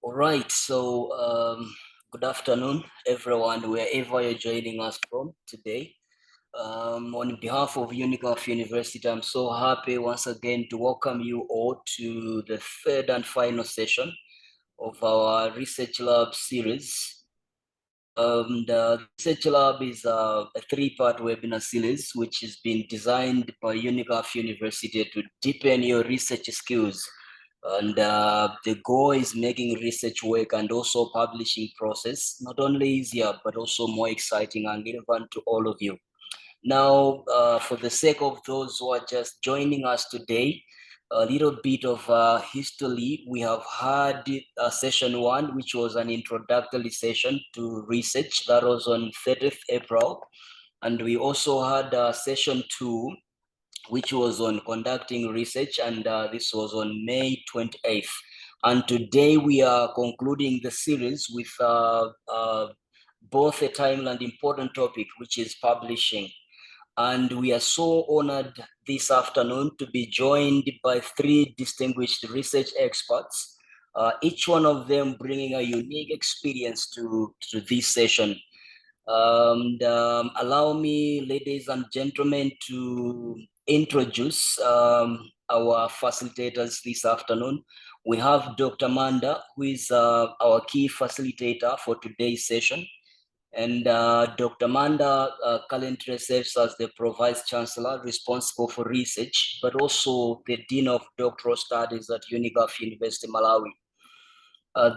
All right, so good afternoon, everyone, wherever you're joining us from today. On behalf of Unicaf University, I'm so happy once again to welcome you all to the third and final session of our Research Lab series. The Research Lab is a three-part webinar series which has been designed by Unicaf University to deepen your research skills. And the goal is making research work and also publishing process not only easier, but also more exciting and relevant to all of you. Now, for the sake of those who are just joining us today, a little bit of history. We have had session one, which was an introductory session to research. That was on 30th April. And we also had session two, which was on conducting research, and this was on May 28th. And today we are concluding the series with both a timely and important topic, which is publishing. And we are so honored this afternoon to be joined by three distinguished research experts, each one of them bringing a unique experience to this session. Allow me, ladies and gentlemen, to introduce our facilitators this afternoon. We have Dr. Manda, who is our key facilitator for today's session. And Dr. Manda currently serves as the Pro-Vice Chancellor responsible for research, but also the Dean of Doctoral Studies at Unicaf University, Malawi.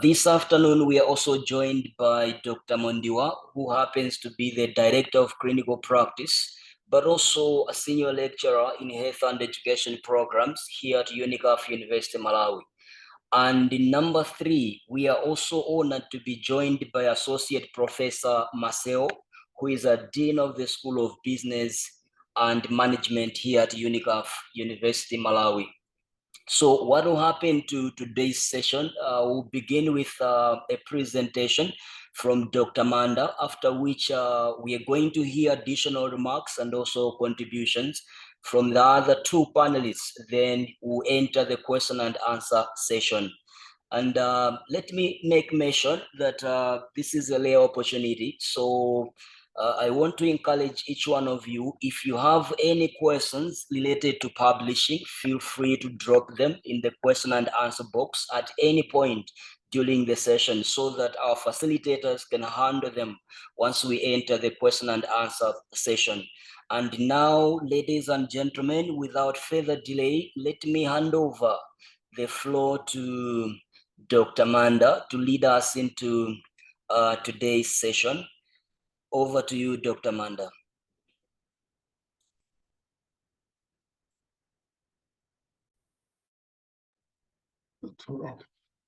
This afternoon, we are also joined by Dr. Mondiwa, who happens to be the Director of Clinical Practice, but also a Senior Lecturer in Health and Education Programs here at Unicaf University, Malawi. And in number three, we are also honored to be joined by Associate Professor Maseo, who is a Dean of the School of Business and Management here at Unicaf University, Malawi. So what will happen to today's session? We'll begin with a presentation from Dr. Manda, after which we are going to hear additional remarks and also contributions from the other two panelists. Then we'll enter the question and answer session. And let me make mention that this is a rare opportunity. So I want to encourage each one of you, if you have any questions related to publishing, feel free to drop them in the question and answer box at any point during the session so that our facilitators can handle them once we enter the question and answer session. And now, ladies and gentlemen, without further delay, let me hand over the floor to Dr. Manda to lead us into today's session. Over to you, Dr. Manda.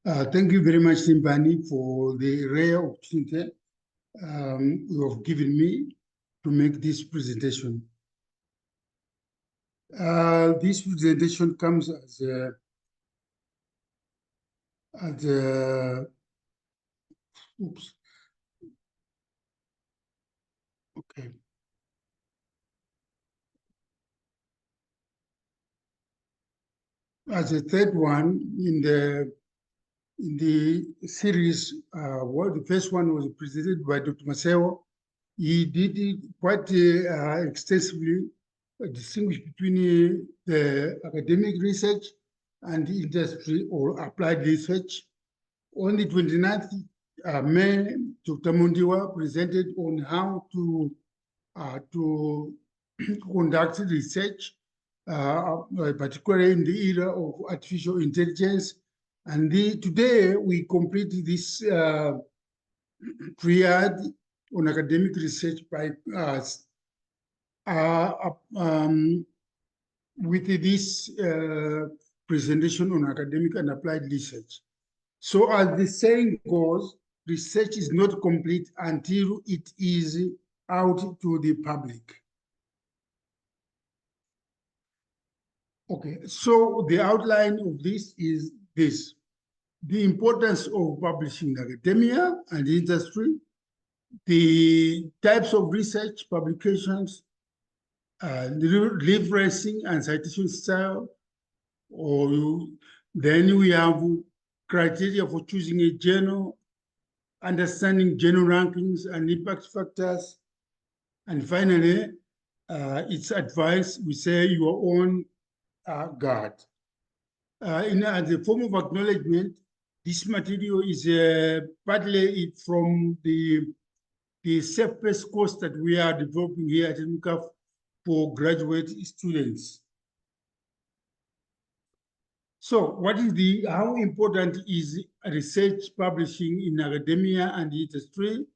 Thank you very much, Simpani, for the rare opportunity you have given me to make this presentation. This presentation comes as oops. Okay. As a third one in the series, the first one was presented by Dr. Maseo. He did it quite extensively, distinguish between the academic research and industry or applied research. On the 29th May, Dr. Mondiwa presented on how to conduct research, particularly in the era of artificial intelligence. And today we complete this triad on academic research by with this presentation on academic and applied research. So as the saying goes, research is not complete until it is out to the public. Okay, so the outline of this is this: the importance of publishing in academia and industry, the types of research publications, referencing and citation style, then we have criteria for choosing a journal, understanding journal rankings and impact factors, and finally, it's advice, we say your own guard. In the form of acknowledgement, this material is partly from the self-paced course that we are developing here at Unicaf for graduate students. So how important is research publishing in academia and industry?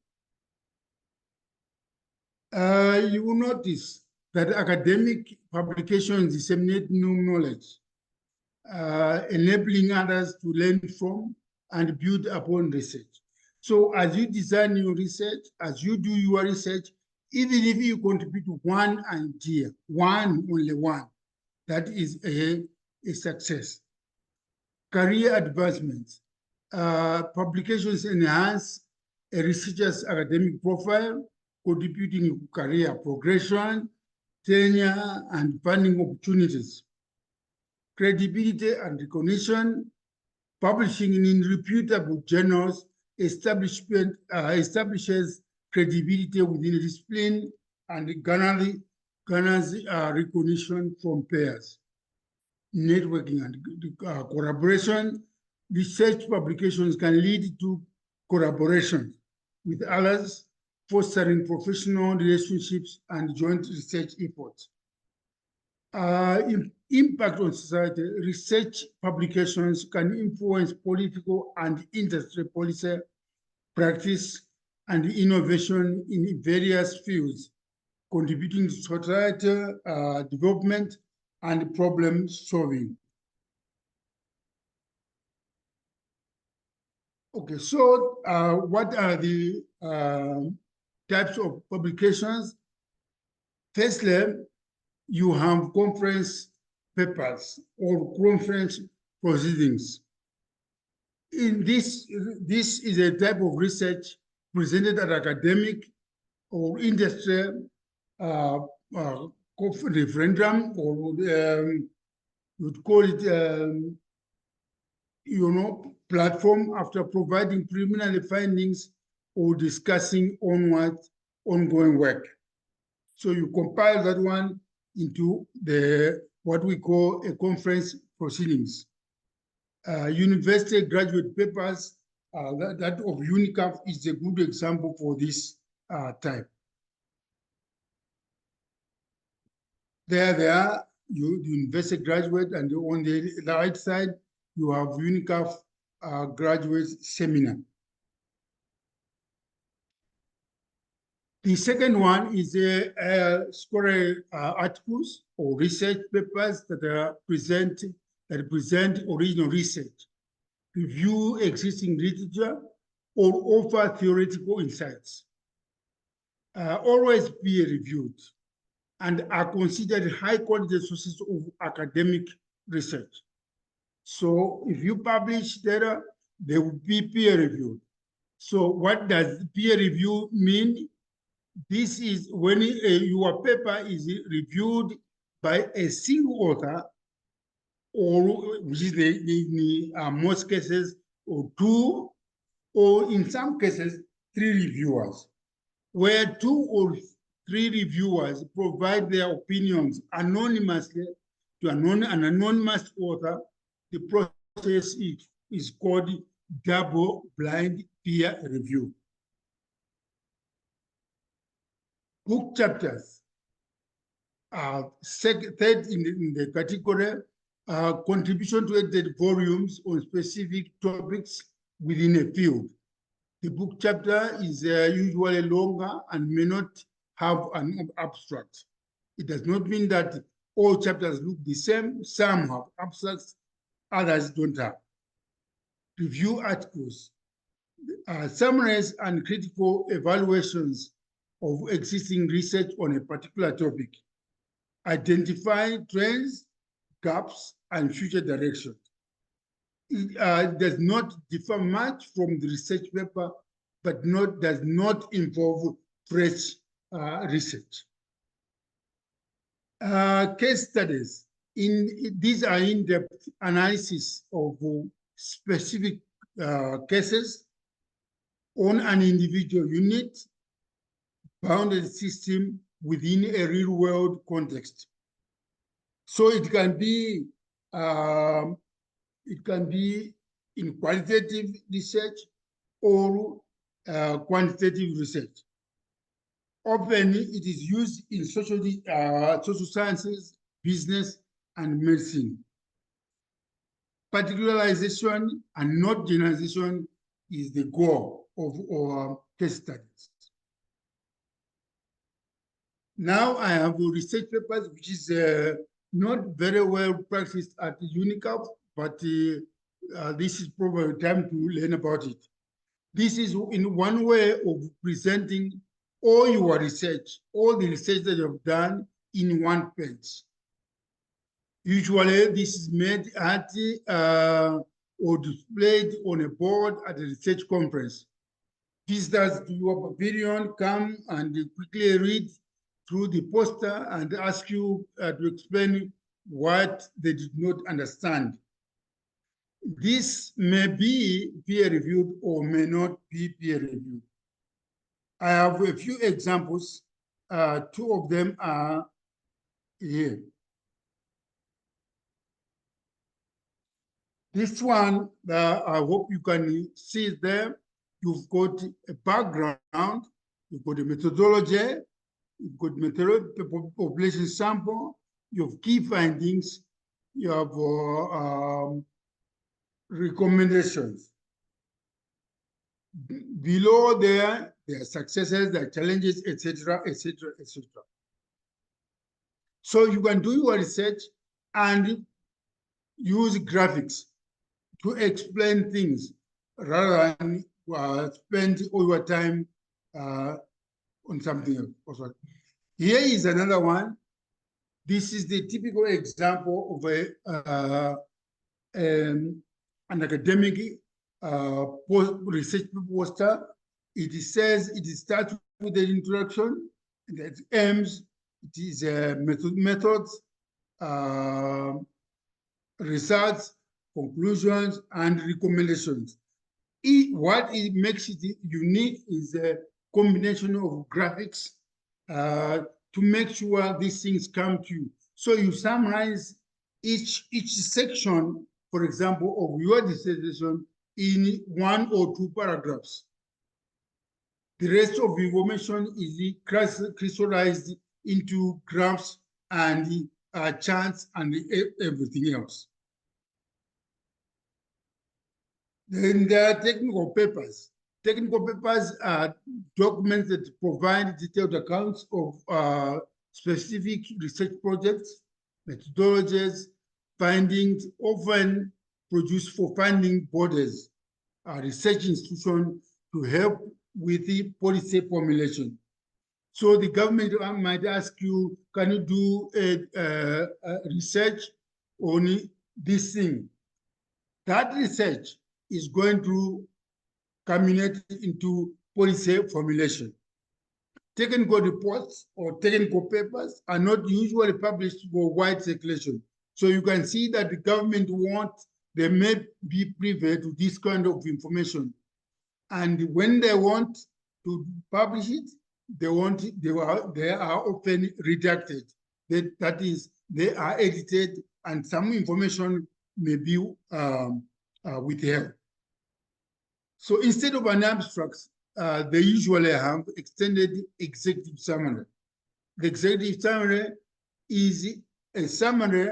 You will notice that academic publications disseminate new knowledge, enabling others to learn from and build upon research. So as you design your research, as you do your research, even if you contribute one idea, only one, that is a success. Career advancements. Publications enhance a researcher's academic profile, contributing to career progression, tenure, and funding opportunities. Credibility and recognition. Publishing in reputable journals establishes credibility within a discipline and garners recognition from peers. Networking and collaboration. Research publications can lead to collaboration with others, fostering professional relationships and joint research efforts. Impact on society. Research publications can influence political and industry policy, practice, and innovation in various fields, contributing to societal development and problem solving. Okay, so what are the types of publications? Firstly, you have conference papers or conference proceedings. In this is a type of research presented at academic or industry referendum, or you'd call it, platform after providing preliminary findings or discussing ongoing work. So you compile that one into what we call a conference proceedings. University graduate papers, that of Unicaf is a good example for this type. There, the university graduate, and on the right side, you have Unicaf graduate seminar. The second one is scholarly articles or research papers that present original research, review existing literature, or offer theoretical insights. Always peer reviewed and are considered high quality sources of academic research. So if you publish data, they will be peer reviewed. So what does peer review mean? This is when your paper is reviewed by a single author, or which is in most cases, or two, or in some cases, 3 reviewers, where 2 or 3 reviewers provide their opinions anonymously to an anonymous author. The process is called double-blind peer review. Book chapters are third in the category, contribution to edited volumes on specific topics within a field. The book chapter is usually longer and may not have an abstract. It does not mean that all chapters look the same. Some have abstracts, others don't have. Review articles, summaries and critical evaluations of existing research on a particular topic. Identify trends, gaps, and future direction. It does not differ much from the research paper, but does not involve fresh research. Case studies. These are in-depth analysis of specific cases on an individual unit, bounded system within a real-world context. So it can be in qualitative research or quantitative research. Often it is used in social sciences, business, and medicine. Particularization and not generalization is the goal of our case studies. Now I have research papers which is not very well practiced at Unicaf, but this is probably time to learn about it. This is in one way of presenting all your research, all the research that you have done in one page. Usually this is made at or displayed on a board at a research conference. Visitors to your pavilion come and quickly read through the poster and ask you to explain what they did not understand. This may be peer-reviewed or may not be peer-reviewed. I have a few examples. Two of them are here. This one, I hope you can see it there. You've got a background, you've got a methodology, you've got population sample, you have key findings, you have recommendations. Below there are successes, there are challenges, etc., etc., etc. So you can do your research and use graphics to explain things rather than spend all your time on something else. Here is another one. This is the typical example of an academic research poster. It says it starts with the introduction, that aims, it is methods, results, conclusions, and recommendations. What it makes it unique is a combination of graphics to make sure these things come to you. So you summarize each section, for example, of your dissertation in 1 or 2 paragraphs. The rest of the information is crystallized into graphs and charts and everything else. Then there are technical papers. Technical papers are documents that provide detailed accounts of specific research projects, methodologies, findings, often produced for funding bodies, research institutions, to help with the policy formulation. So the government might ask you, can you do a research on this thing? That research is going to culminate into policy formulation. Technical reports or technical papers are not usually published for wide circulation. So you can see that the government they may be privy to this kind of information. And when they want to publish it, they are often redacted. That is, they are edited and some information may be withheld. So instead of an abstract, they usually have extended executive summary. The executive summary is a summary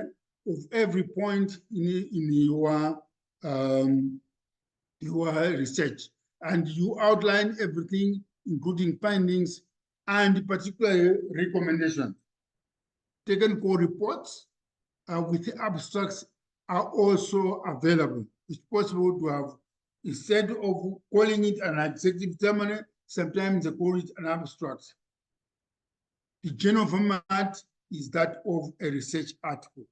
of every point in your research, and you outline everything, including findings and particularly recommendations. Technical reports with abstracts are also available. It's possible to have, instead of calling it an executive summary, sometimes they call it an abstract. The general format is that of a research article.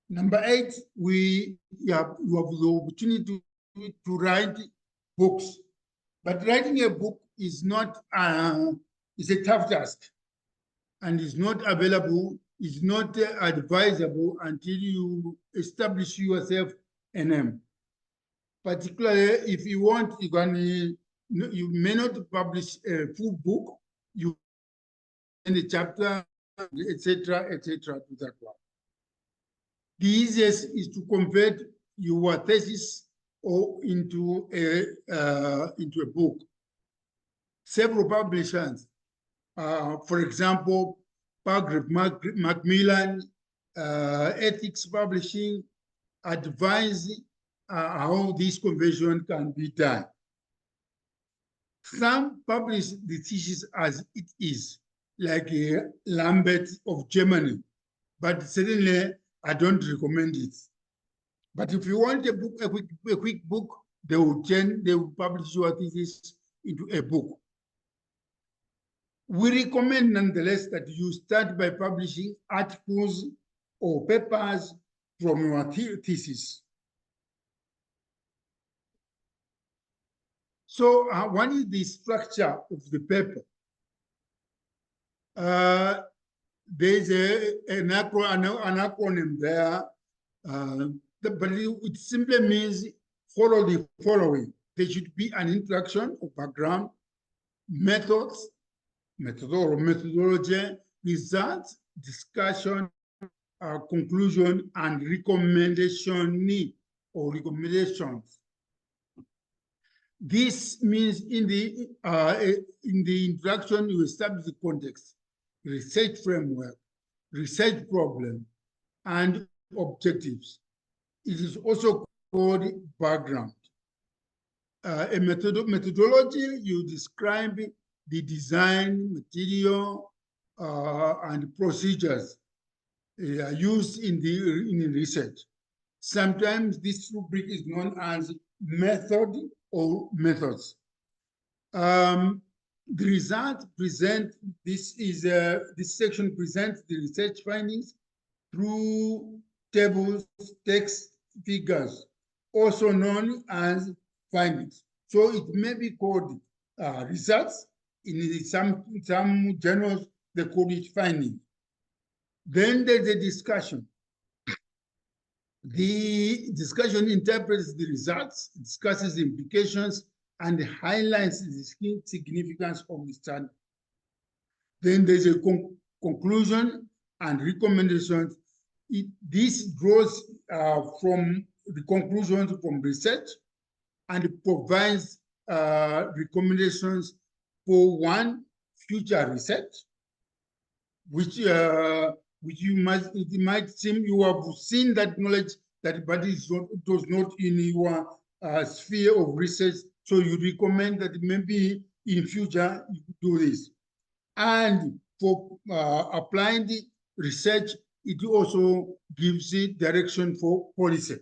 Number 8, you have the opportunity to write books, but writing a book is not is a tough task and is not available is not advisable until you establish yourself a name. Particularly if you want, you may not publish a full book, you in a chapter, etc., to that one. The easiest is to convert your thesis or into a book. Several publishers, for example, Paragraph Macmillan, Ethics Publishing, advise how this conversion can be done. Some publish the thesis as it is, like Lambert of Germany, but certainly I don't recommend it. But if you want a book, a quick book, they will publish your thesis into a book. We recommend nonetheless that you start by publishing articles or papers from your thesis. So what is the structure of the paper? There's an acronym there, but it simply means follow the following. There should be an introduction or background, methods, methodology, results, discussion, conclusion, and recommendation or recommendations. This means in the introduction, you establish the context, research framework, research problem, and objectives. It is also called background. A methodology, you describe the design, material, and procedures used in the research. Sometimes this rubric is known as method or methods. The result this section presents the research findings through tables, text, figures, also known as findings. So it may be called results. In some journals, they call it findings. Then there's a discussion. The discussion interprets the results, discusses the implications, and highlights the significance of the study. Then there's a conclusion and recommendations. This draws from the conclusions from research and provides recommendations for one, future research, which it might seem you have seen that knowledge, but it was not in your sphere of research. So you recommend that maybe in future you could do this. And for applying the research, it also gives it direction for policy.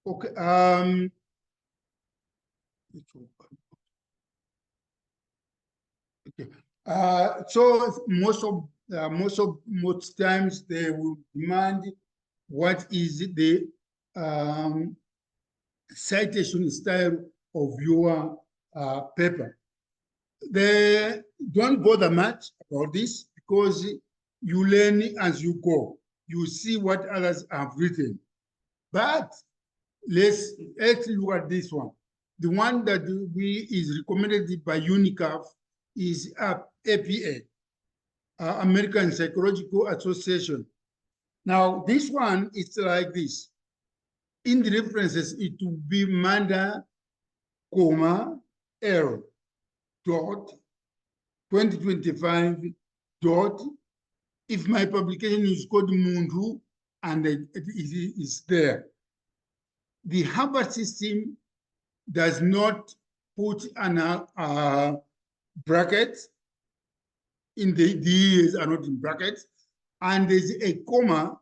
Okay. Okay. So most times they will demand what is the citation style of your paper. They don't bother much about this because you learn as you go. You see what others have written. But let's look at this one. The one that is recommended by Unicaf is APA, American Psychological Association. Now, this one is like this. In the references, it will be Manda, comma, error, dot, 2025, dot. If my publication is called Mundu, and it is there. The Harvard system does not put an bracket. In the years are not in brackets, and there's a comma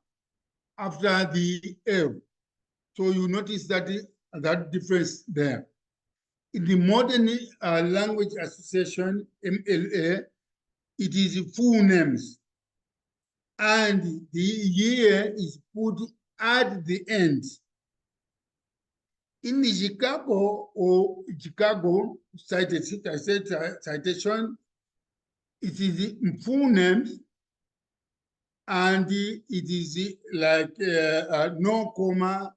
after the L. So you notice that that difference there. In the Modern Language Association, MLA, it is full names. and the year is put at the end. In the Chicago citation, it is full names, and it is like no comma,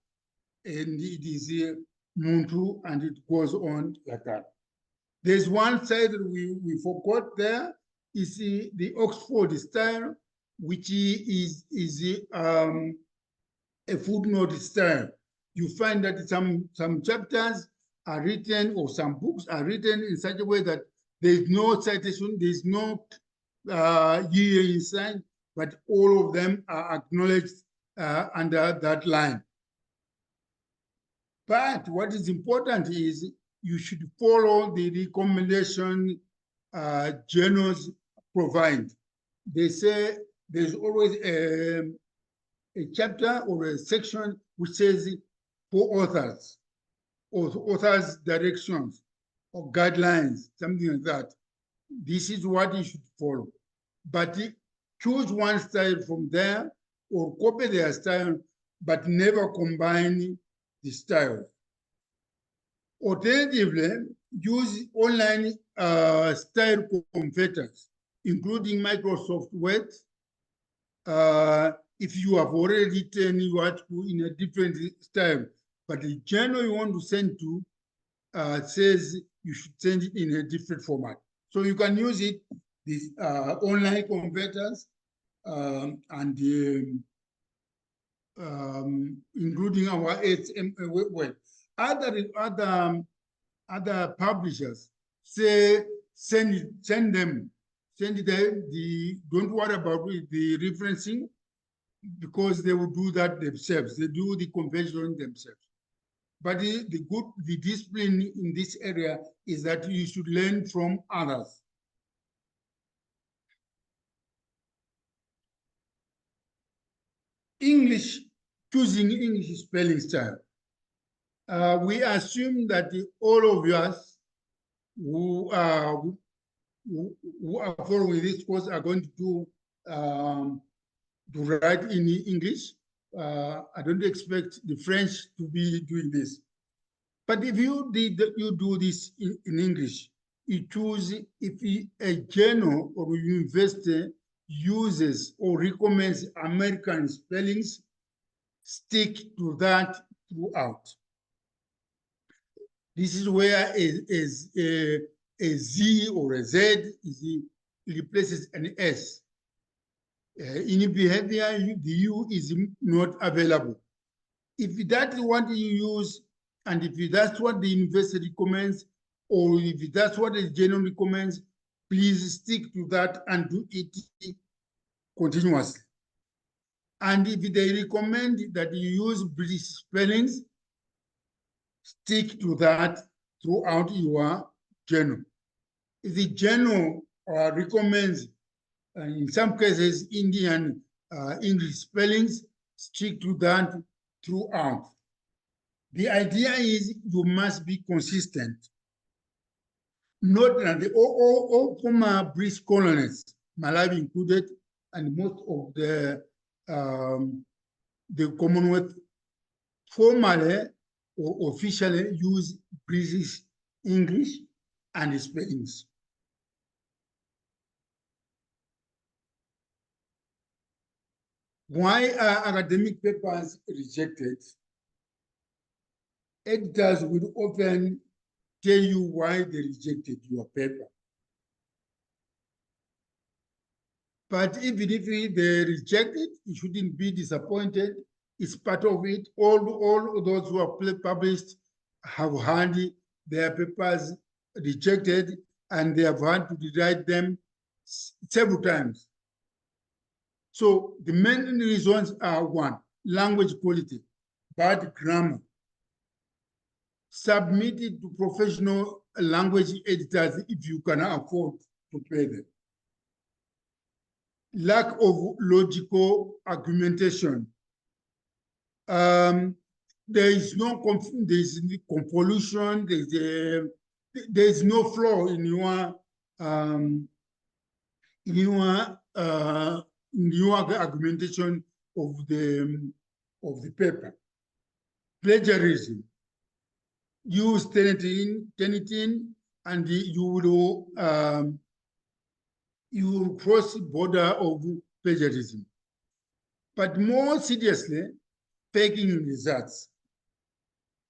and it is muntu, and it goes on like that. There's one side we forgot there, is the Oxford style, which is a footnote style. You find that some chapters are written, or some books are written in such a way that there's no citation, there's no year inside, but all of them are acknowledged under that line. But what is important is you should follow the recommendation journals provide. They say there's always a chapter or a section which says for authors, or authors' directions or guidelines, something like that. This is what you should follow. But choose one style from there or copy their style, but never combine the styles. Alternatively, use online style converters, including Microsoft Word. If you have already written your article in a different style, but the journal you want to send to says you should send it in a different format. So you can use it, these online converters, and including our HTML. Other publishers say send them, don't worry about the referencing, because they will do that themselves. They do the conversion themselves. But the discipline in this area is that you should learn from others. Choosing English spelling style. We assume that all of us who are following this course are going to write in English. I don't expect the French to be doing this. But if you do this in English, you choose, if a journal or university uses or recommends American spellings, stick to that throughout. This is where a Z or a Z replaces an S. In behavior, the U is not available. If that's what you use, and if that's what the university recommends, or if that's what the journal recommends, please stick to that and do it continuously. And if they recommend that you use British spellings, stick to that throughout your journal. If the journal recommends, in some cases, Indian English spellings, stick to that throughout. The idea is you must be consistent. Note that all former British colonies, Malawi included, and most of the Commonwealth, formally or officially use British English and spellings. Why are academic papers rejected? Editors will often tell you why they rejected your paper. But even if they reject it, you shouldn't be disappointed. It's part of it. All those who have published have had their papers rejected, and they have had to rewrite them several times. So the main reasons are: one, language quality, bad grammar. Submit it to professional language editors if you can afford to pay them. Lack of logical argumentation. There is no convolution. There is no flaw in new argumentation of the paper. Plagiarism. Use Tenetin, and you will cross the border of plagiarism. But more seriously, faking results.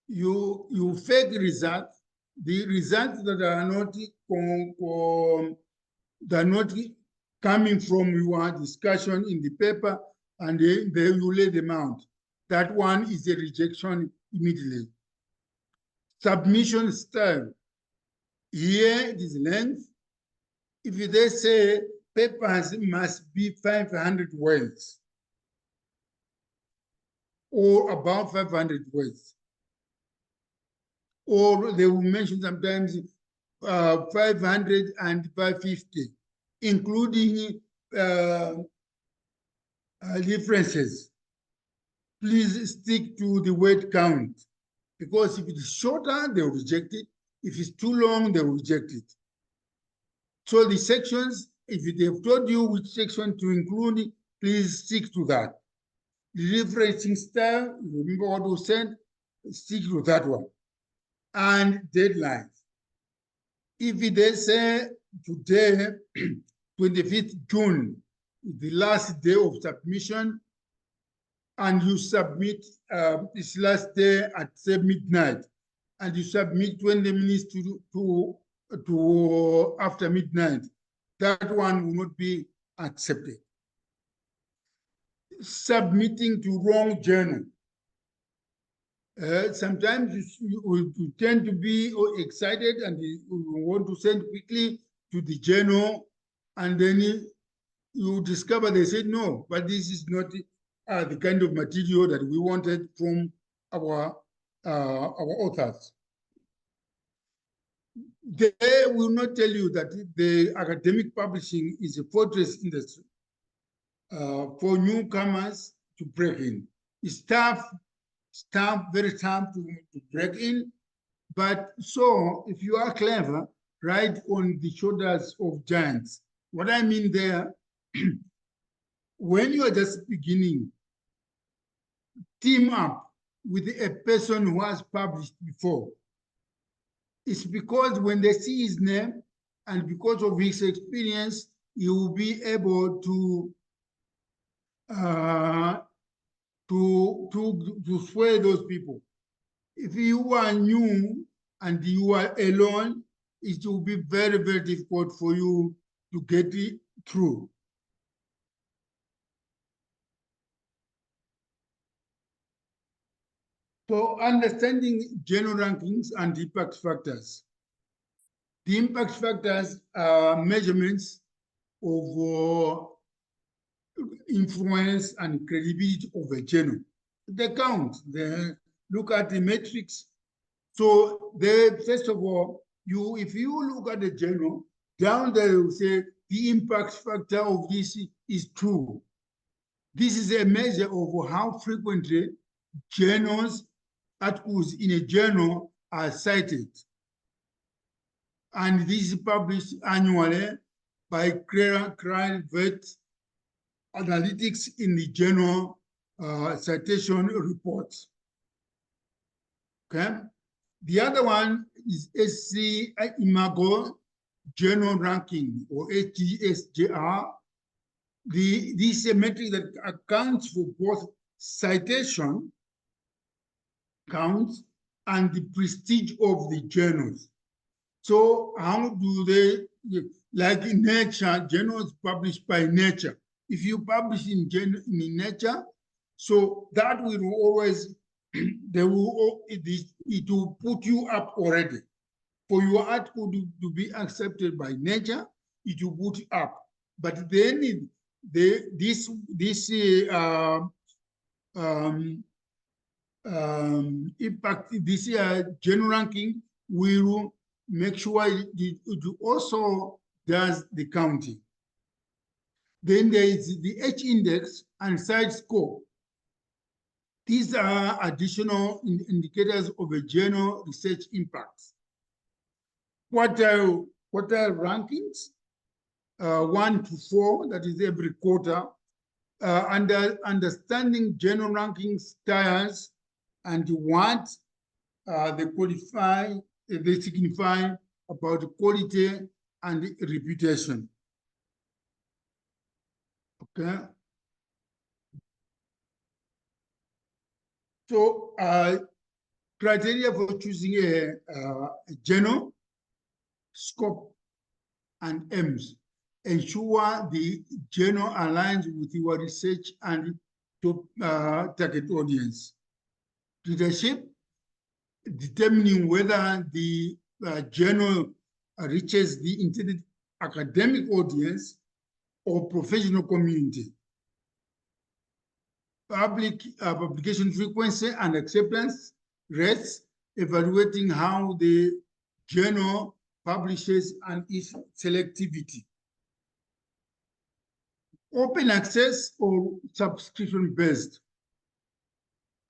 You fake results, the results that are not coming from your discussion in the paper, and then you lay them out. That one is a rejection immediately. Submission style. Here it is length. If they say papers must be 500 words or about 500 words, or they will mention sometimes 500 and 550, including differences. Please stick to the word count, because if it is shorter, they will reject it. If it's too long, they will reject it. So the sections, if they've told you which section to include, please stick to that. The referencing style, remember what we said, stick to that one. And deadlines. If they say today, 25th June, the last day of submission, and you submit this last day at say midnight, and you submit 20 minutes to after midnight, that one will not be accepted. Submitting to wrong journal. Sometimes you tend to be excited and you want to send quickly to the journal, and then you discover they said no, but this is not the kind of material that we wanted from our authors. They will not tell you that the academic publishing is a fortress industry for newcomers to break in. It's tough, very tough to break in. But so if you are clever, ride on the shoulders of giants. What I mean there, when you are just beginning, team up with a person who has published before. It's because when they see his name and because of his experience, you will be able to sway those people. If you are new and you are alone, it will be very, very difficult for you to get it through. So understanding general rankings and impact factors. The impact factors are measurements of influence and credibility of a journal. They count, they look at the metrics. So they, first of all, if you look at the journal, down there you say the impact factor of this is true. This is a measure of how frequently articles in a journal are cited. And this is published annually by Vet Analytics in the Journal Citation Reports. Okay. The other one is SC Imago Journal Ranking, or HGSJR. This is a metric that accounts for both citation counts and the prestige of the journals. So how do they, like in Nature, journals published by Nature. If you publish in Nature, so that will always, it will put you up already. For your article to be accepted by Nature, it will put you up. But then this impact, this general ranking will make sure it also does the counting. Then there is the H index and side score. These are additional indicators of a journal research impact. What are rankings? 1 to 4, that is every quarter. understanding journal ranking styles and what they signify about quality and reputation. Okay. So criteria for choosing a journal, scope, and aims. Ensure the journal aligns with your research and target audience. Leadership, determining whether the journal reaches the intended academic audience or professional community. Publication frequency and acceptance rates, evaluating how the journal publishes and its selectivity. Open access or subscription-based.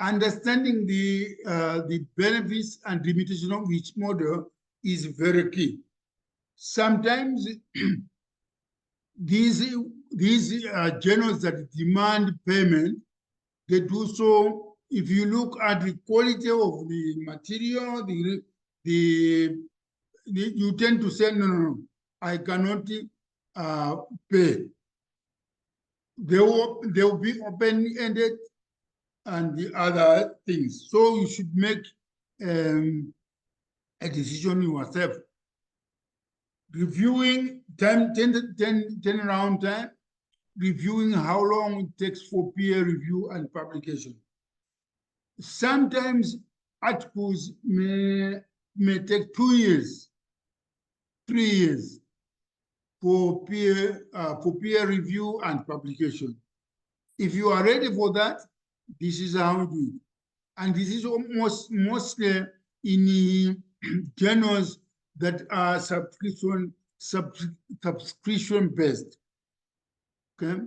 Understanding the benefits and limitations of each model is very key. Sometimes these journals that demand payment, they do so. If you look at the quality of the material, you tend to say, no, I cannot pay. They will be open-ended and the other things. So you should make a decision yourself. Reviewing turnaround time, reviewing how long it takes for peer review and publication. Sometimes articles may take 2 years, 3 years for peer review and publication. If you are ready for that, this is how we do it. And this is mostly in journals that are subscription based. Okay.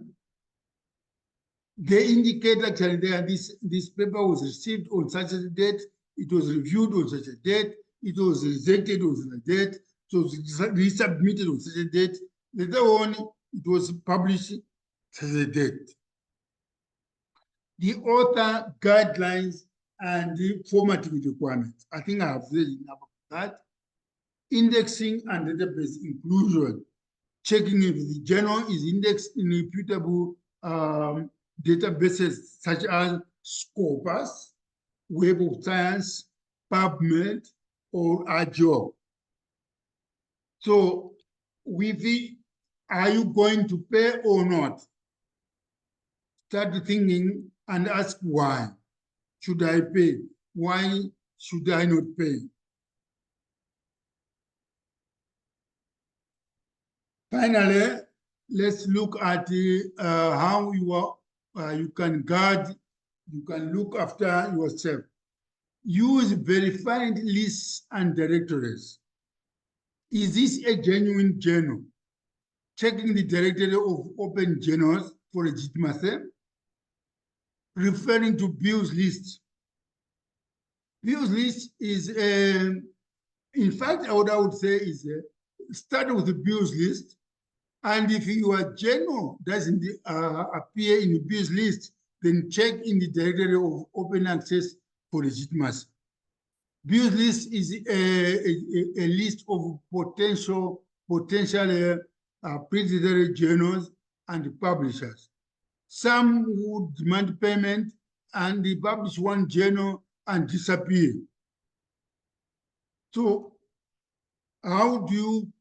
They indicate actually that this paper was received on such a date, it was reviewed on such a date, it was rejected on such a date, so it was resubmitted on such a date. Later on, it was published such a date. The author guidelines and the formatting requirements. I think I have said enough of that. Indexing and database inclusion. Checking if the journal is indexed in reputable databases such as Scopus, Web of Science, PubMed, or Azure. So, are you going to pay or not? Start thinking and ask why. Should I pay? Why should I not pay? Finally, let's look at how you can look after yourself. Use verified lists and directories. Is this a genuine journal? Checking the directory of open journals for legitimacy. Referring to Bill's list. Bill's list is, in fact, what I would say is start with the Bill's list. And if your journal doesn't appear in the Bill's list, then check in the directory of open access for legitimacy. Bill's list is a list of potential predatory journals and publishers. Some would demand payment and they publish one journal and disappear. So how do you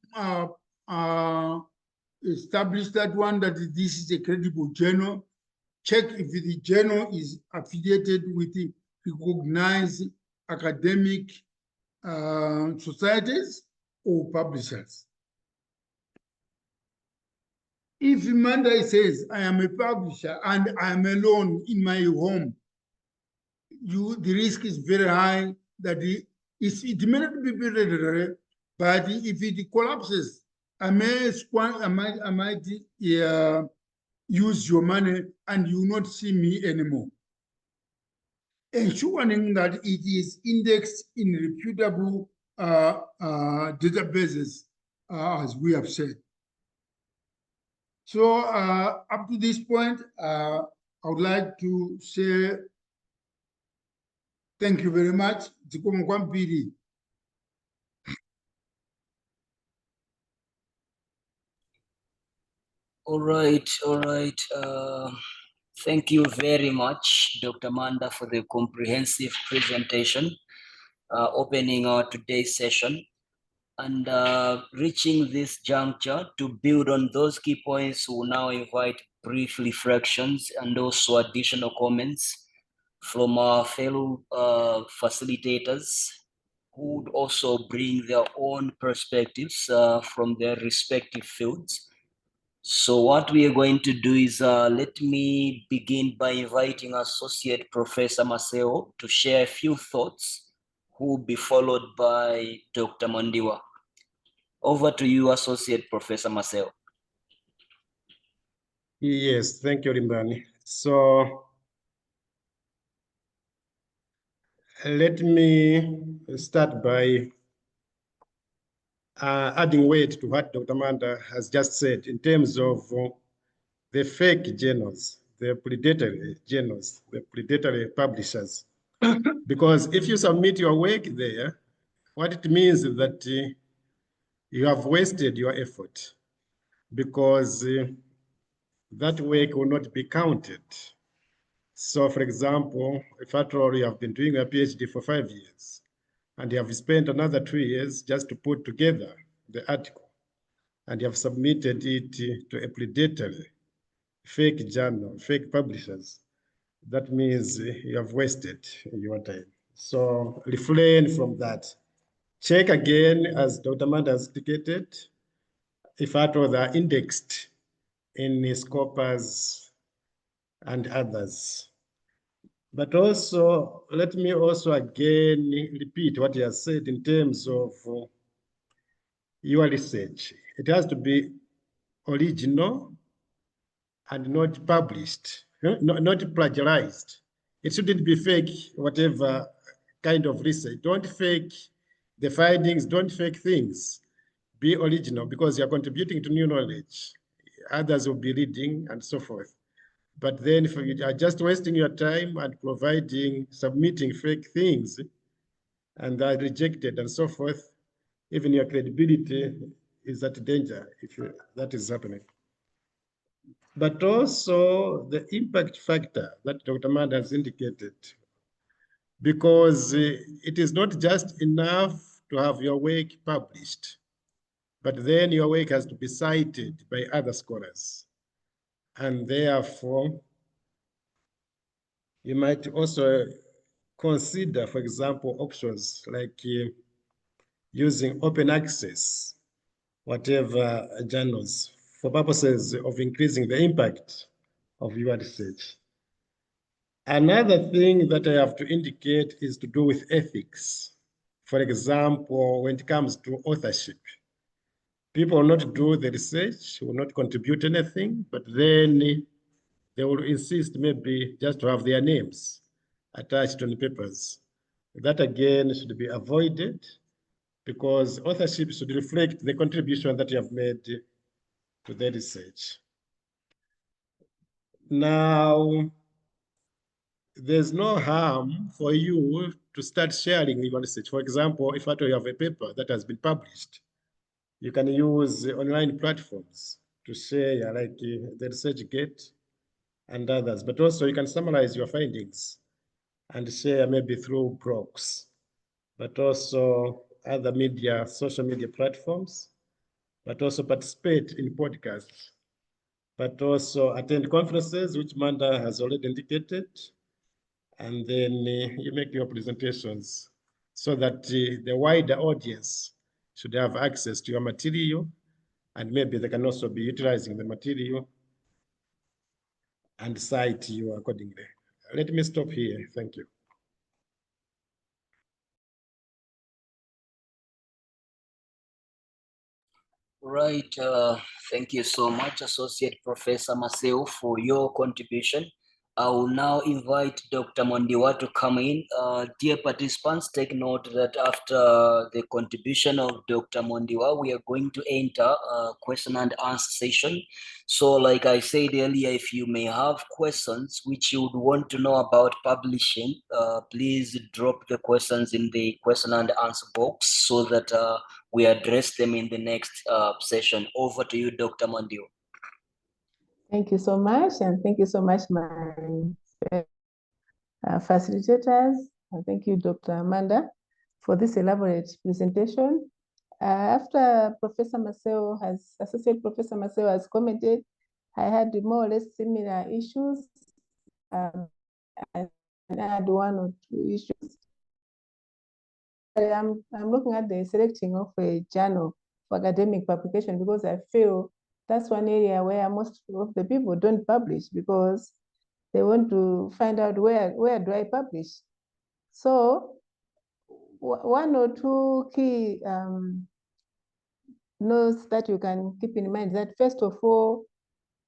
establish that one, that this is a credible journal? Check if the journal is affiliated with the recognized academic societies or publishers. If Manda says, I am a publisher and I am alone in my home, the risk is very high that it may not be predatory, but if it collapses, I might use your money and you will not see me anymore. Ensuring that it is indexed in reputable databases, as we have said. So up to this point, I would like to say thank you very much. Zikomo kwambiri. All right. Thank you very much, Dr. Manda, for the comprehensive presentation, opening our today's session. And reaching this juncture, to build on those key points, we'll now invite brief reflections and also additional comments from our fellow facilitators, who would also bring their own perspectives from their respective fields. So what we are going to do is, let me begin by inviting Associate Professor Maseo to share a few thoughts, who will be followed by Dr. Mandiwa. Over to you, Associate Professor Maseo. Yes, thank you, Limbani. So let me start by adding weight to what Dr. Manda has just said in terms of the fake journals, the predatory journals, the predatory publishers. Because if you submit your work there, what it means is that you have wasted your effort, because that work will not be counted. So for example, if at all you have been doing a PhD for 5 years and you have spent another 2 years just to put together the article, and you have submitted it to a predatory fake journal, fake publishers, that means you have wasted your time. So refrain from that. Check again, as Dr. Manda has indicated, if at all they are indexed in Scopus and others. But also, let me also again repeat what he has said in terms of your research. It has to be original and not published, not plagiarized. It shouldn't be fake, whatever kind of research. Don't fake the findings, don't fake things. Be original, because you're contributing to new knowledge. Others will be reading and so forth. But then if you are just wasting your time and submitting fake things, and are rejected and so forth, even your credibility is at danger if that is happening. But also the impact factor that Dr. Manda has indicated, because it is not just enough to have your work published, but then your work has to be cited by other scholars. And therefore, you might also consider, for example, options like using open access, whatever journals, for purposes of increasing the impact of your research. Another thing that I have to indicate is to do with ethics. For example, when it comes to authorship, people will not do the research, will not contribute anything, but then they will insist maybe just to have their names attached on the papers. That again should be avoided, because authorship should reflect the contribution that you have made to the research. Now, there's no harm for you to start sharing your research. For example, if you have a paper that has been published, you can use online platforms to share, like the ResearchGate and others. But also you can summarize your findings and share maybe through blogs, but also other media, social media platforms, but also participate in podcasts, but also attend conferences, which Manda has already indicated, and then you make your presentations so that the wider audience should have access to your material, and maybe they can also be utilizing the material and cite you accordingly. Let me stop here. Thank you. Right. Thank you so much, Associate Professor Maseo, for your contribution. I will now invite Dr. Mondiwa to come in. Dear participants, take note that after the contribution of Dr. Mondiwa, we are going to enter a question and answer session. So like I said earlier, if you may have questions which you would want to know about publishing, please drop the questions in the question and answer box so that we address them in the next session. Over to you, Dr. Mondiwa. Thank you so much, and thank you so much, my facilitators. And thank you, Dr. Amanda, for this elaborate presentation. After Associate Professor Maseo has commented, I had more or less similar issues. I had one or two issues. I'm looking at the selecting of a journal for academic publication because I feel that's one area where most of the people don't publish because they want to find out where do I publish. So one or two key notes that you can keep in mind that first of all,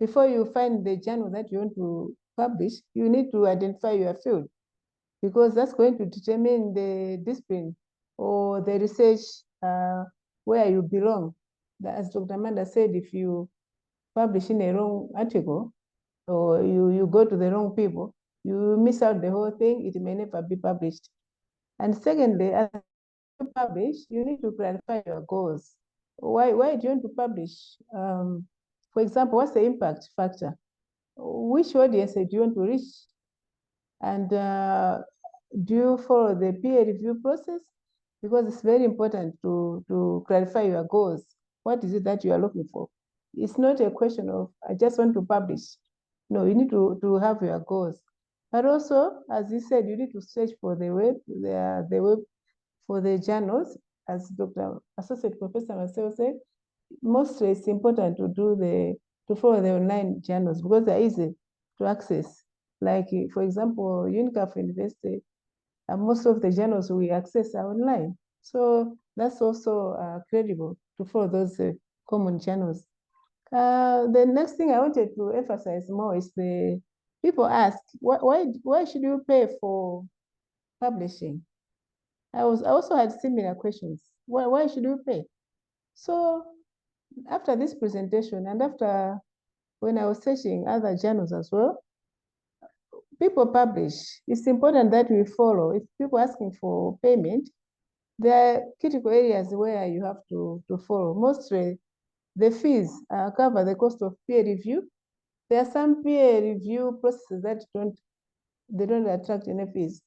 before you find the journal that you want to publish, you need to identify your field because that's going to determine the discipline or the research where you belong. As Dr. Amanda said, if you publish in a wrong article or you go to the wrong people, you miss out the whole thing, it may never be published. And secondly, as you publish, you need to clarify your goals. Why do you want to publish? For example, what's the impact factor? Which audience do you want to reach? And do you follow the peer review process? Because it's very important to clarify your goals. What is it that you are looking for? It's not a question of, I just want to publish. No, you need to have your goals. But also, as you said, you need to search for the web for the journals, as Dr. Associate Professor Marcel said. Mostly it's important to follow the online journals because they're easy to access. Like, for example, Unicaf University, most of the journals we access are online. So that's also credible to follow those common channels. The next thing I wanted to emphasize more is the people ask, why should you pay for publishing? I also had similar questions. Why should you pay? So after this presentation and after when I was searching other journals as well, people publish. It's important that we follow. If people are asking for payment, there are critical areas where you have to follow. Mostly the fees cover the cost of peer review. There are some peer review processes that don't attract any fees.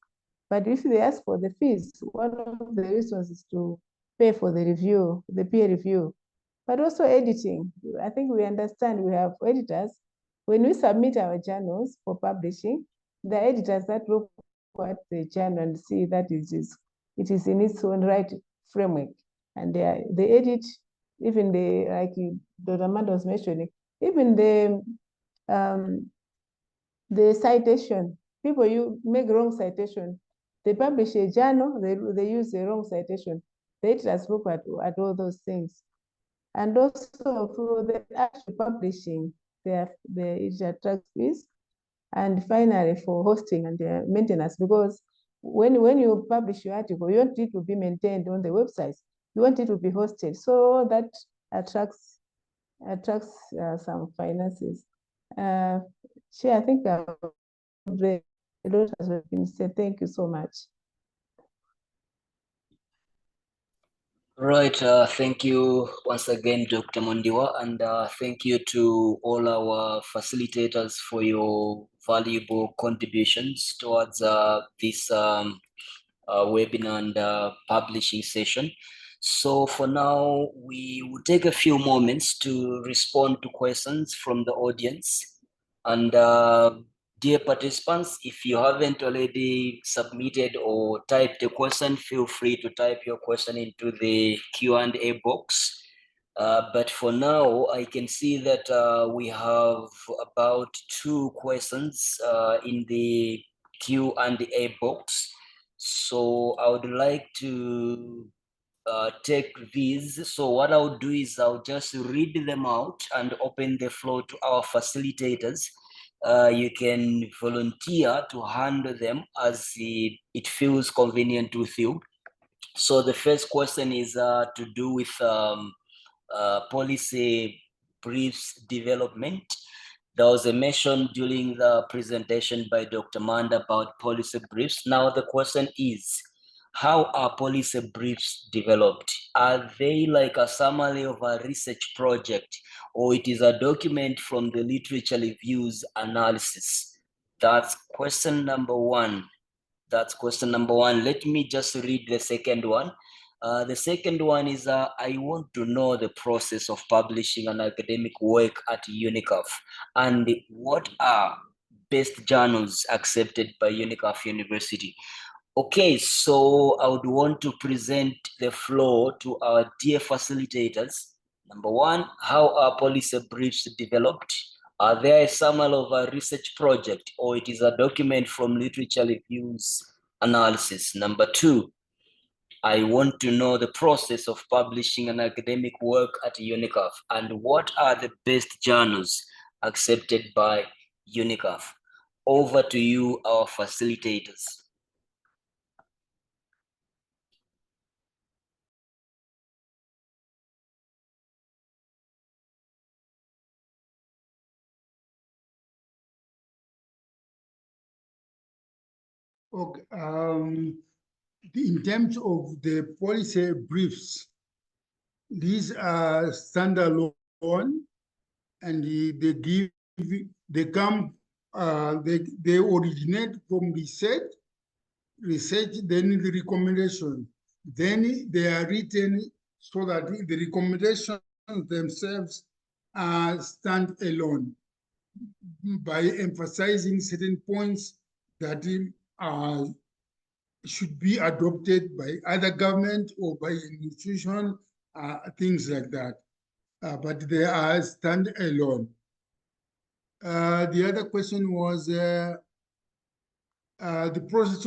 But if they ask for the fees, one of the reasons is to pay for the review, the peer review. But also editing. I think we understand we have editors. When we submit our journals for publishing, the editors that look at the journal and see that it is in its own right framework. And they edit, even like Dr. Amanda was mentioning, even the citation. People you make wrong citation. They publish a journal, they use the wrong citation. The editors look at all those things. And also for the actual publishing, it attracts fees. And finally, for hosting and maintenance, because when you publish your article, you want it to be maintained on the website. You want it to be hosted, so that attracts some finances. Chair, I think a lot has been said. Thank you so much. Right, thank you once again, Dr. Mondiwa, and thank you to all our facilitators for your valuable contributions towards this webinar and publishing session. So for now, we will take a few moments to respond to questions from the audience. And dear participants, if you haven't already submitted or typed a question, feel free to type your question into the Q&A box. But for now, I can see that we have about 2 questions in the Q&A box. So I would like to take these. So what I'll do is I'll just read them out and open the floor to our facilitators you can volunteer to handle them as it feels convenient with you. So the first question is to do with policy briefs development. There was a mention during the presentation by Dr. Manda about policy briefs. Now the question is, how are policy briefs developed? Are they like a summary of a research project, or it is a document from the literature reviews analysis? That's question number one. That's question number one. Let me just read the second one. The second one is, I want to know the process of publishing an academic work at Unicaf, and what are best journals accepted by Unicaf University. Okay, so I would want to present the floor to our dear facilitators. Number one, how are policy briefs developed? Are there a summary of a research project, or it is a document from literature reviews analysis? Number two, I want to know the process of publishing an academic work at Unicaf, and what are the best journals accepted by Unicaf? Over to you, our facilitators. Okay, in terms of the policy briefs, these are standalone, and they originate from research, then the recommendation. Then they are written so that the recommendations themselves stand alone by emphasizing certain points that should be adopted by other government or by institution, things like that. But they are stand alone. The other question was the process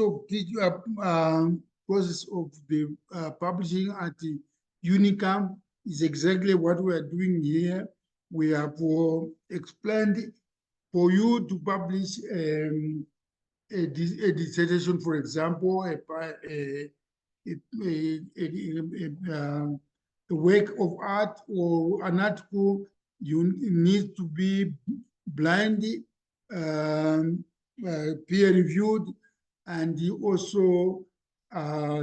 of the publishing at the Unicam is exactly what we are doing here. We have explained for you to publish a dissertation, for example, a work of art or an article, you need to be blind, peer reviewed, and you also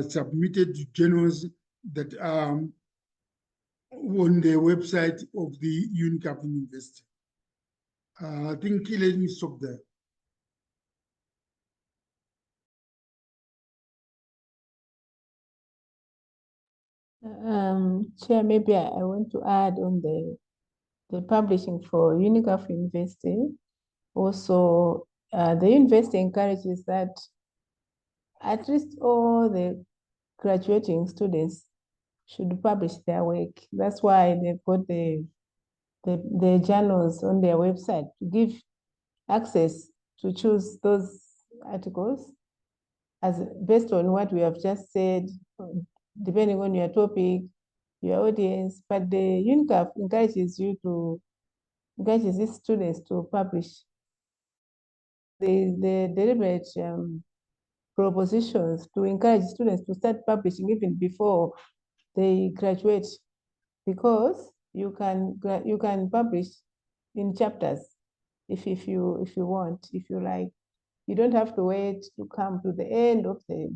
submitted to journals that are on the website of the Unicaf University. I think let me stop there. Chair, maybe I want to add on the publishing for Unicaf University. Also, the university encourages that at least all the graduating students should publish their work. That's why they've got the journals on their website to give access to choose those articles as based on what we have just said, depending on your topic, your audience. But the Unicaf encourages these students to publish. The deliberate propositions to encourage students to start publishing even before they graduate, because you can publish in chapters if you want, if you like. You don't have to wait to come to the end of the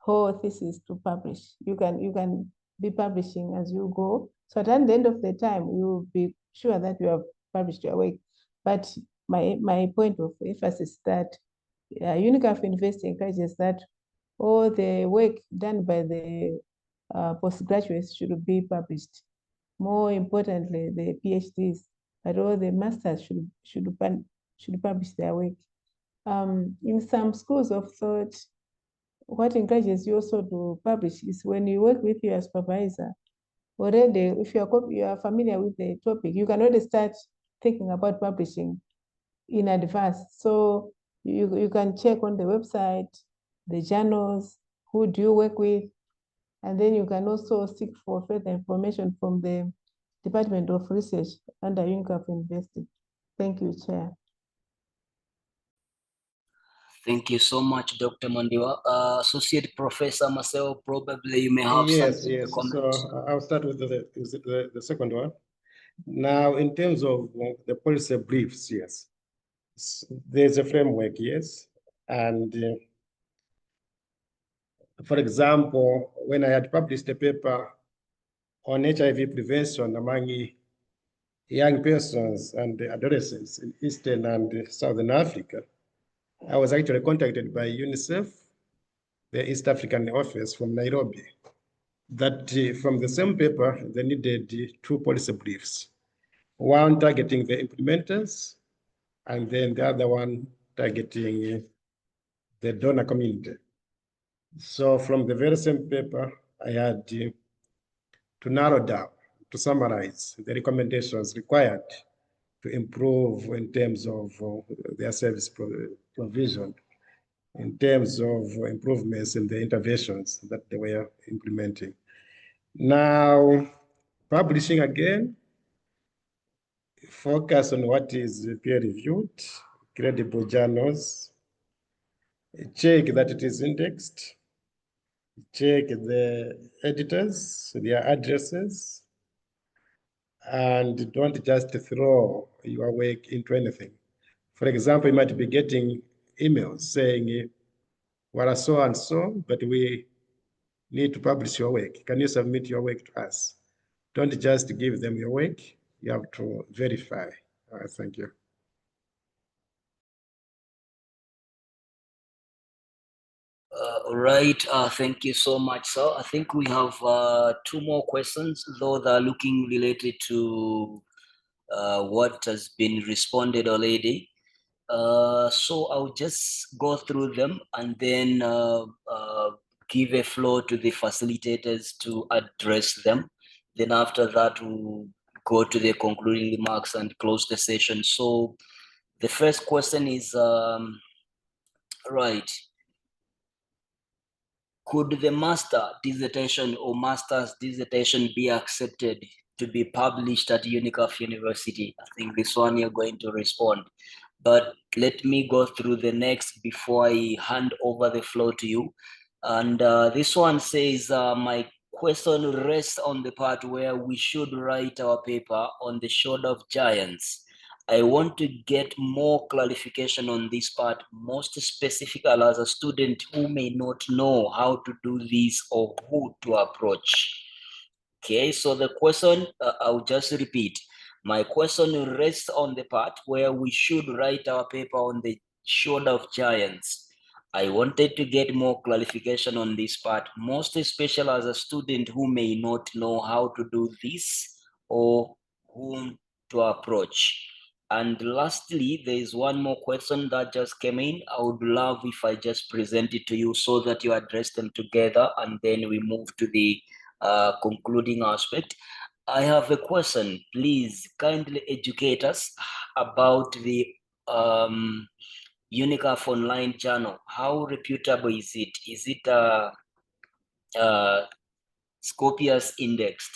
whole thesis to publish. You can be publishing as you go. So at the end of the time, you'll be sure that you have published your work. But my point of emphasis is that Unicaf University encourages that all the work done by the postgraduates should be published. More importantly, the PhDs, but all the masters should publish their work. In some schools of thought, what encourages you also to publish is when you work with your supervisor. Already, if you are familiar with the topic, you can already start thinking about publishing in advance. So you can check on the website, the journals, who do you work with, and then you can also seek for further information from the Department of Research under Unicaf University. Thank you, Chair. Thank you so much, Dr. Mandiwa. Associate Professor Marcel, probably you may have Yes, something to yes. comment. So I'll start with the second one. Now, in terms of the policy briefs, yes, there's a framework, yes. And for example, when I had published a paper on HIV prevention among young persons and adolescents in Eastern and Southern Africa, I was actually contacted by Unicaf, the East African office from Nairobi, that from the same paper, they needed two policy briefs, one targeting the implementers, and then the other one targeting the donor community. So from the very same paper, I had to narrow down, to summarize the recommendations required to improve in terms of their service provision, in terms of improvements in the interventions that they were implementing. Now, publishing again, focus on what is peer-reviewed, credible journals, check that it is indexed, check the editors, their addresses, and don't just throw your work into anything. For example, you might be getting emails saying, well, so and so, but we need to publish your work. Can you submit your work to us? Don't just give them your work. You have to verify. Thank you. Right. Thank you so much, sir. I think we have two more questions, though they're looking related to what has been responded already. So I'll just go through them and then give a floor to the facilitators to address them. Then after that, we'll go to the concluding remarks and close the session. So the first question is, right. Could the master dissertation or master's dissertation be accepted to be published at Unicaf University? I think this one you're going to respond. But let me go through the next before I hand over the floor to you. And this one says, my question rests on the part where we should write our paper on the shoulder of giants. I want to get more clarification on this part, most specifically as a student who may not know how to do this or who to approach. Okay, so the question, I'll just repeat. My question rests on the part where we should write our paper on the shoulder of giants. I wanted to get more clarification on this part, most especially as a student who may not know how to do this or whom to approach. And lastly, there is one more question that just came in. I would love if I just present it to you so that you address them together and then we move to the concluding aspect. I have a question. Please kindly educate us about the Unicaf online journal. How reputable is it? Is it Scopius indexed?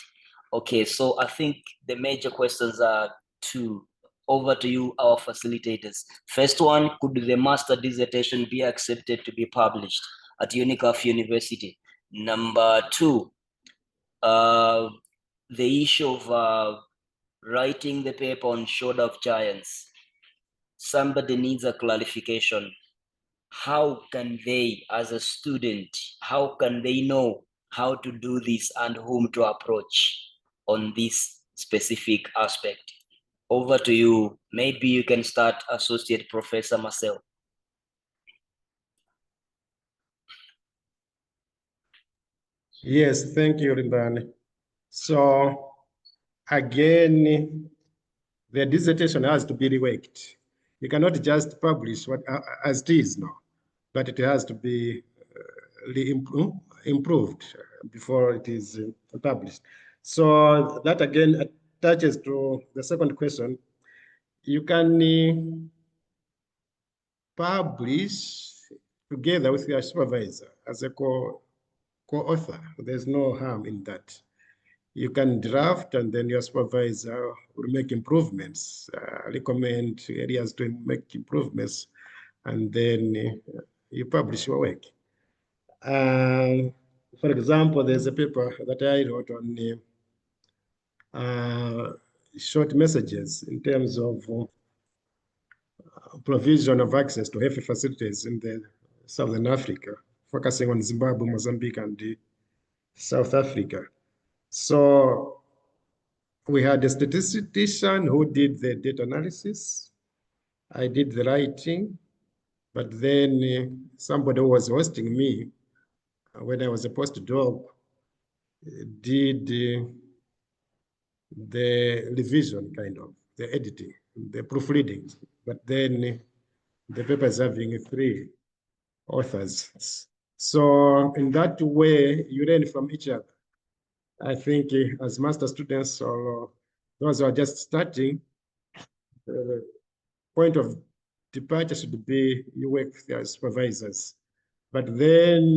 Okay, so I think the major questions are two. Over to you, our facilitators. First one, could the master dissertation be accepted to be published at Unicaf University? Number two, the issue of writing the paper on shoulder of giants. Somebody needs a clarification. How can they, as a student, how can they know how to do this and whom to approach on this specific aspect? Over to you. Maybe you can start, Associate Professor Marcel. Yes, thank you, Rimbani. So again, the dissertation has to be reworked. You cannot just publish what as it is now, but it has to be improved before it is published. So that again attaches to the second question. You can publish together with your supervisor as a co-author. There's no harm in that. You can draft and then your supervisor will make improvements, recommend areas to make improvements, and then you publish your work. For example, there's a paper that I wrote on short messages in terms of provision of access to health facilities in the Southern Africa, focusing on Zimbabwe, Mozambique, and South Africa. So we had a statistician who did the data analysis. I did the writing, but then somebody who was hosting me when I was a postdoc did the revision, kind of, the editing, the proofreading. But then the paper is having 3 authors. So in that way, you learn from each other. I think as master students or those who are just starting, the point of departure should be you work with your supervisors. But then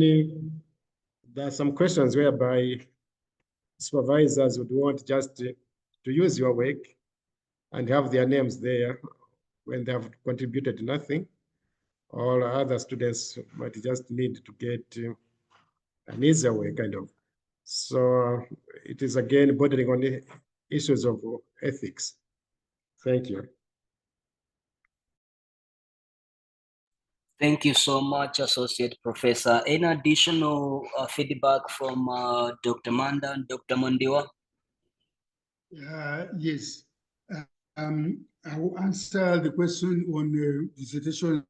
there are some questions whereby supervisors would want just to use your work and have their names there when they have contributed nothing, or other students might just need to get an easier way, kind of. So it is again bordering on the issues of ethics. Thank you. Thank you so much, Associate Professor. Any additional feedback from Dr. Manda and Dr. Mondiwa? Yes. I will answer the question on dissertations,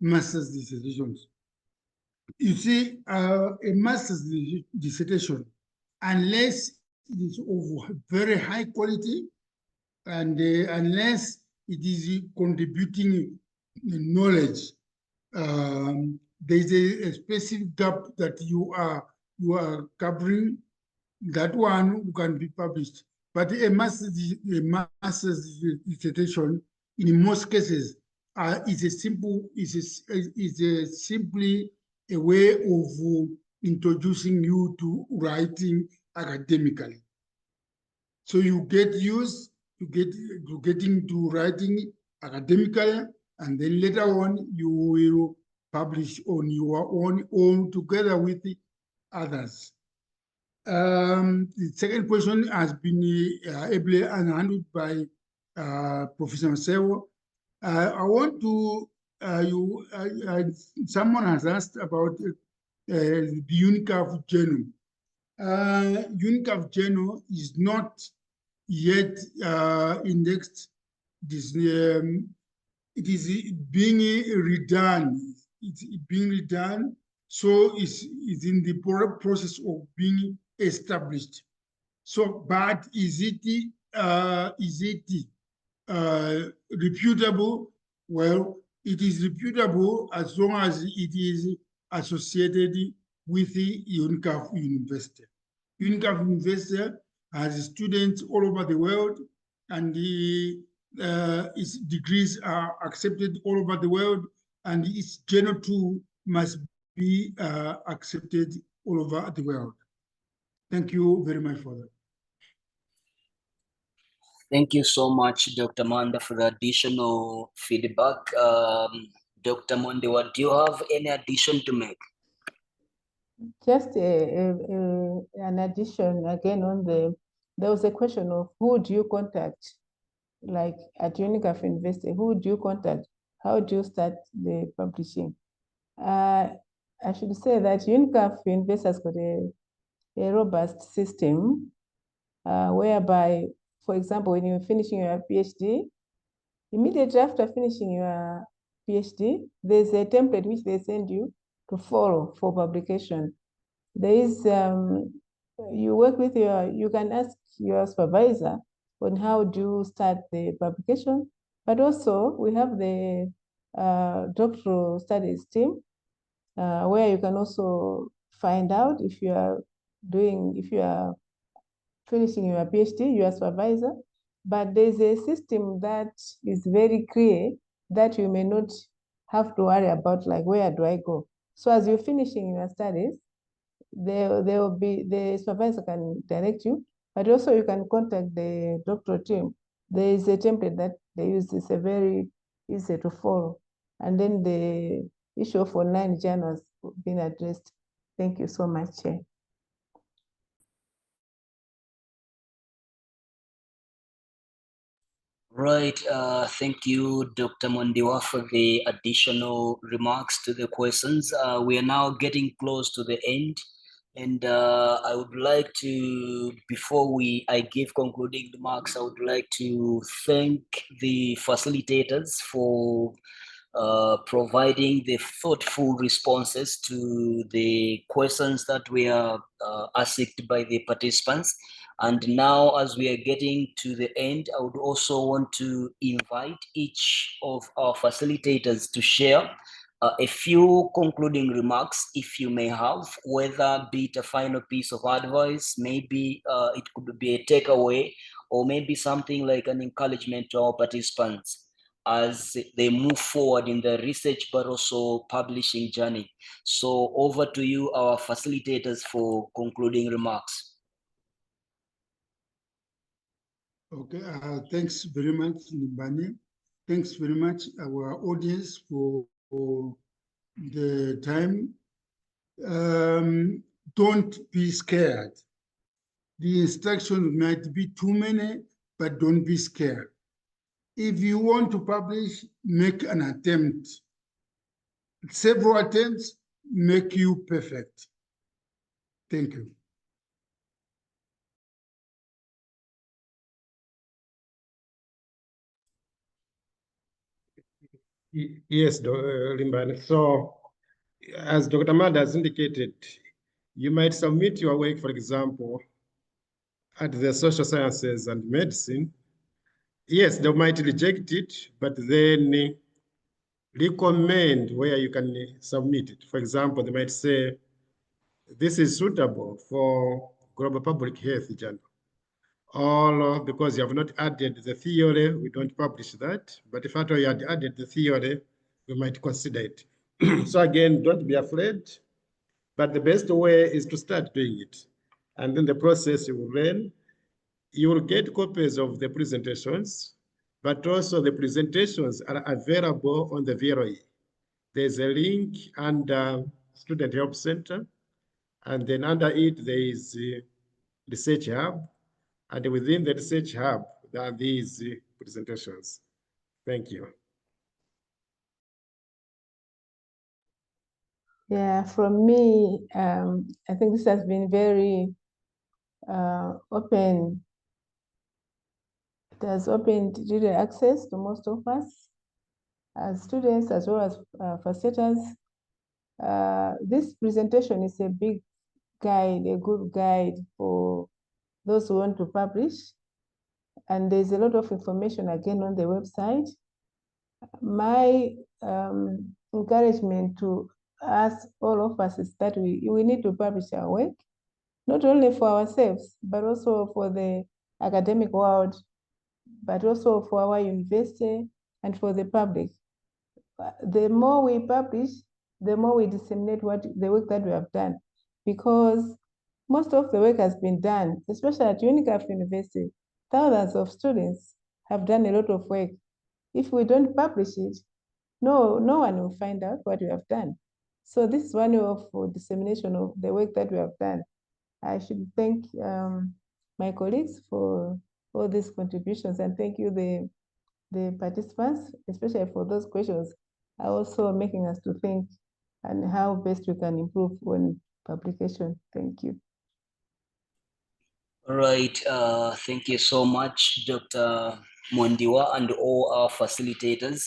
master's dissertations. You see, a master's dissertation, unless it is of very high quality and unless it is contributing knowledge, there's a specific gap that you are covering. That one can be published. But a master's dissertation, in most cases, is simply a way of introducing you to writing academically. So you get used to getting to writing academically, and then later on you will publish on your own together with the others. The second question has been ably handled by Professor Masewo. I want to, someone has asked about the Unicaf journal. Unicaf journal is not yet indexed. It is being redone. It's being redone, so it's in the process of being established. So, but is it reputable? Well, it is reputable as long as it is associated with the Unicaf University. Unicaf University has students all over the world, and its degrees are accepted all over the world, and its journal too must be accepted all over the world. Thank you very much for that. Thank you so much, Dr. Manda, for the additional feedback. Dr. Mondiwa, do you have any addition to make? Just an addition again on there was a question of who do you contact, like at Unicaf University, who do you contact? How do you start the publishing? I should say that Unicaf University has got a robust system whereby, for example, when you're finishing your PhD, immediately after finishing your PhD, there's a template which they send you to follow for publication. There is, you work with you can ask your supervisor on how do you start the publication, but also we have the doctoral studies team where you can also find out if you are finishing your PhD, your supervisor, but there's a system that is very clear that you may not have to worry about, like, where do I go? So as you're finishing your studies, there will be, the supervisor can direct you, but also you can contact the doctoral team. There is a template that they use. It's a very easy to follow. and then the issue of online journals being addressed. Thank you so much, Chair. Right. Thank you, Dr. Mondiwa, for the additional remarks to the questions. We are now getting close to the end. And I would like to, before I give concluding remarks, I would like to thank the facilitators for providing the thoughtful responses to the questions that we are asked by the participants. And now, as we are getting to the end, I would also want to invite each of our facilitators to share a few concluding remarks, if you may have, whether be it a final piece of advice, maybe it could be a takeaway, or maybe something like an encouragement to our participants as they move forward in the research but also publishing journey. So over to you, our facilitators, for concluding remarks. Okay, thanks very much, Nimbani. Thanks very much, our audience, for the time. Don't be scared. The instructions might be too many, but don't be scared. If you want to publish, make an attempt. Several attempts make you perfect. Thank you. Yes, Limbani. So, as Dr. Mad has indicated, you might submit your work, for example, at the social sciences and medicine. Yes, they might reject it, but then recommend where you can submit it. For example, they might say, this is suitable for Global Public Health Journal. Or because you have not added the theory, we don't publish that. But if at all you had added the theory, we might consider it. So again, don't be afraid. But the best way is to start doing it. And then the process you will learn. You will get copies of the presentations, but also the presentations are available on the VLE. There's a link under Student Help Center, and then under it, there is Research Hub, and within the Research Hub, there are these presentations. Thank you. Yeah, from me, I think this has been very open. It has opened really access to most of us as students as well as facilitators. This presentation is a big guide, a good guide for those who want to publish. And there's a lot of information again on the website. My encouragement to us, all of us, is that we need to publish our work, not only for ourselves, but also for the academic world, but also for our university and for the public. The more we publish, the more we disseminate the work that we have done, because most of the work has been done, especially at Unicaf University. Thousands of students have done a lot of work. If we don't publish it, no one will find out what we have done. So this is one way of dissemination of the work that we have done. I should thank my colleagues for all these contributions, and thank you, the participants, especially for those questions, are also making us to think and how best we can improve on publication. Thank you. All right. Thank you so much, Dr. Mondiwa, and all our facilitators.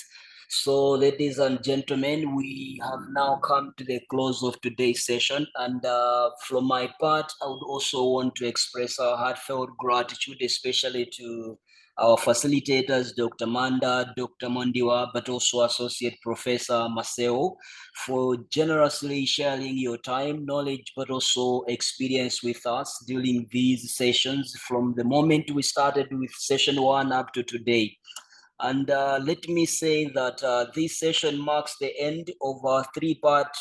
So, ladies and gentlemen, we have now come to the close of today's session. And from my part, I would also want to express our heartfelt gratitude, especially to our facilitators, Dr. Manda, Dr. Mondiwa, but also Associate Professor Maseo, for generously sharing your time, knowledge, but also experience with us during these sessions from the moment we started with session 1 up to today. And let me say that this session marks the end of our 3-part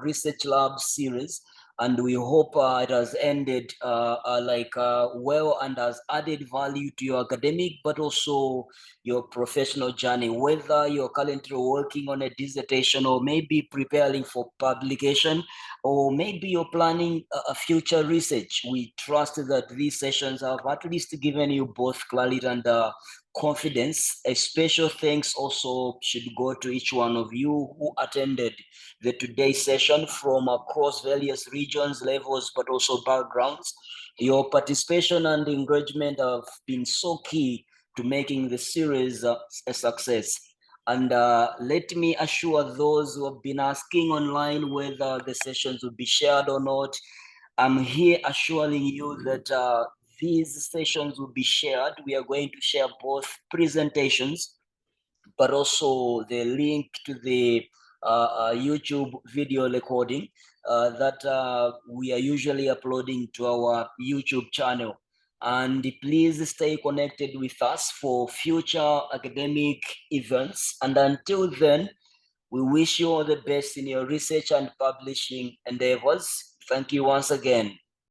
research lab series. And we hope it has ended well and has added value to your academic, but also your professional journey, whether you're currently working on a dissertation or maybe preparing for publication, or maybe you're planning a future research. We trust that these sessions have at least given you both clarity and confidence. A special thanks also should go to each one of you who attended the today's session from across various regions, levels, but also backgrounds. Your participation and engagement have been so key to making the series a success. And let me assure those who have been asking online whether the sessions will be shared or not, I'm here assuring you that these sessions will be shared. We are going to share both presentations, but also the link to the YouTube video recording that we are usually uploading to our YouTube channel. And please stay connected with us for future academic events. And until then, we wish you all the best in your research and publishing endeavors. Thank you once again.